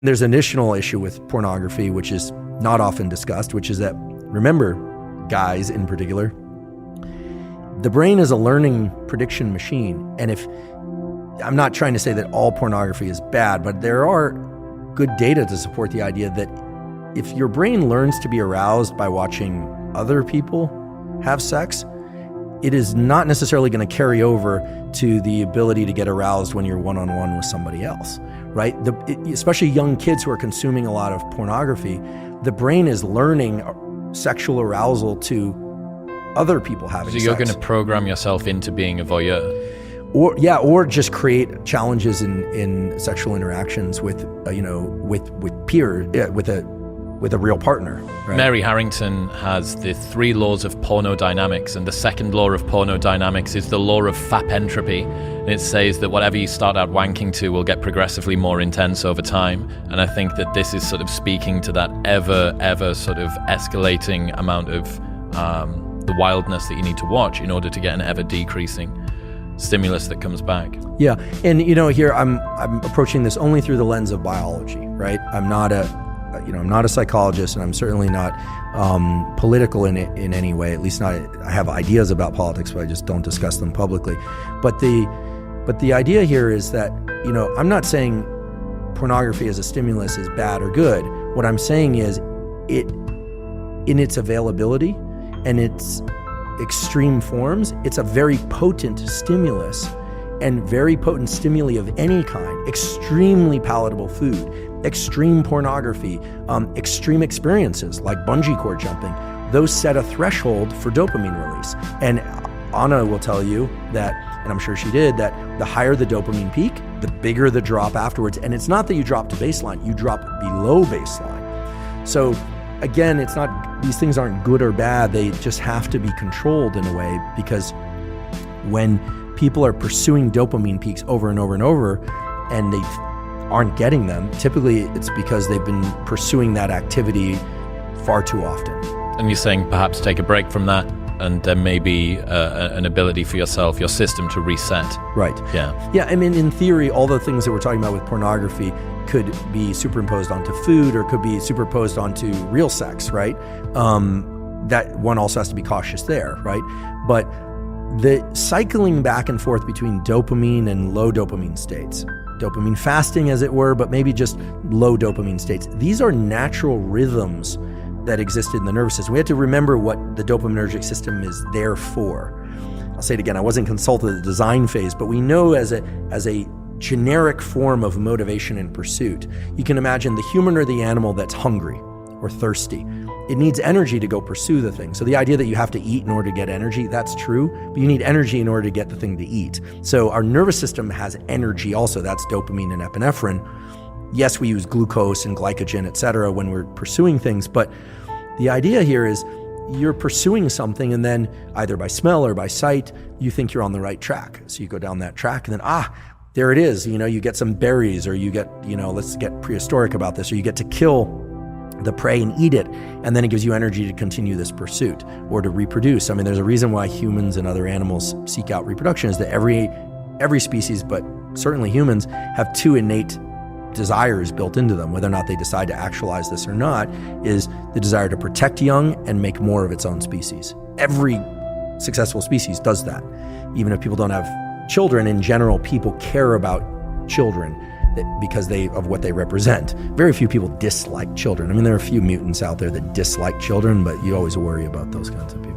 There's an additional issue with pornography, which is not often discussed, which is that, remember, guys in particular, the brain is a learning prediction machine. And I'm not trying to say that all pornography is bad, but there are good data to support the idea that if your brain learns to be aroused by watching other people have sex, it is not necessarily going to carry over to the ability to get aroused when you're one-on-one with somebody else, right? Especially young kids who are consuming a lot of pornography, the brain is learning sexual arousal to other people having sex. So you're going to program yourself into being a voyeur? Or just create challenges in sexual interactions with peers, with a real partner. Right? Mary Harrington has the 3 laws of pornodynamics, and the second law of pornodynamics is the law of FAP entropy. And it says that whatever you start out wanking to will get progressively more intense over time. And I think that this is sort of speaking to that ever sort of escalating amount of the wildness that you need to watch in order to get an ever decreasing stimulus that comes back. Yeah, and here I'm approaching this only through the lens of biology, right? I'm not a psychologist, and I'm certainly not political in any way. At least not. I have ideas about politics, but I just don't discuss them publicly. But the idea here is that I'm not saying pornography as a stimulus is bad or good. What I'm saying is it, in its availability and its extreme forms, it's a very potent stimulus, and very potent stimuli of any kind, extremely palatable food, extreme pornography, extreme experiences like bungee cord jumping, those set a threshold for dopamine release. And Anna will tell you that, and I'm sure she did, that the higher the dopamine peak, the bigger the drop afterwards. And it's not that you drop to baseline, you drop below baseline. So again, it's not, these things aren't good or bad, they just have to be controlled in a way, because when people are pursuing dopamine peaks over and over and over, and they aren't getting them, typically it's because they've been pursuing that activity far too often. And you're saying perhaps take a break from that, and there may be an ability for yourself, your system, to reset. Right. Yeah. Yeah, I mean, in theory, all the things that we're talking about with pornography could be superimposed onto food, or could be superimposed onto real sex, right? That one also has to be cautious there, right? But the cycling back and forth between dopamine and low dopamine states, dopamine fasting as it were, but maybe just low dopamine states, these are natural rhythms that existed in the nervous system. We have to remember what the dopaminergic system is there for. I'll say it again, I wasn't consulted at the design phase, but we know as a generic form of motivation and pursuit, you can imagine the human or the animal that's hungry or thirsty. It needs energy to go pursue the thing. So the idea that you have to eat in order to get energy, that's true, but you need energy in order to get the thing to eat. So our nervous system has energy also, that's dopamine and epinephrine. Yes, we use glucose and glycogen, et cetera, when we're pursuing things, but the idea here is you're pursuing something, and then either by smell or by sight, you think you're on the right track. So you go down that track, and then, there it is. You get some berries, or you get, let's get prehistoric about this, or you get to kill the prey and eat it, and then it gives you energy to continue this pursuit or to reproduce. I mean, there's a reason why humans and other animals seek out reproduction, is that every species, but certainly humans, have 2 innate desires built into them. Whether or not they decide to actualize this or not is the desire to protect young and make more of its own species. Every successful species does that. Even if people don't have children, in general, people care about children because of what they represent. Very few people dislike children. I mean, there are a few mutants out there that dislike children, but you always worry about those kinds of people.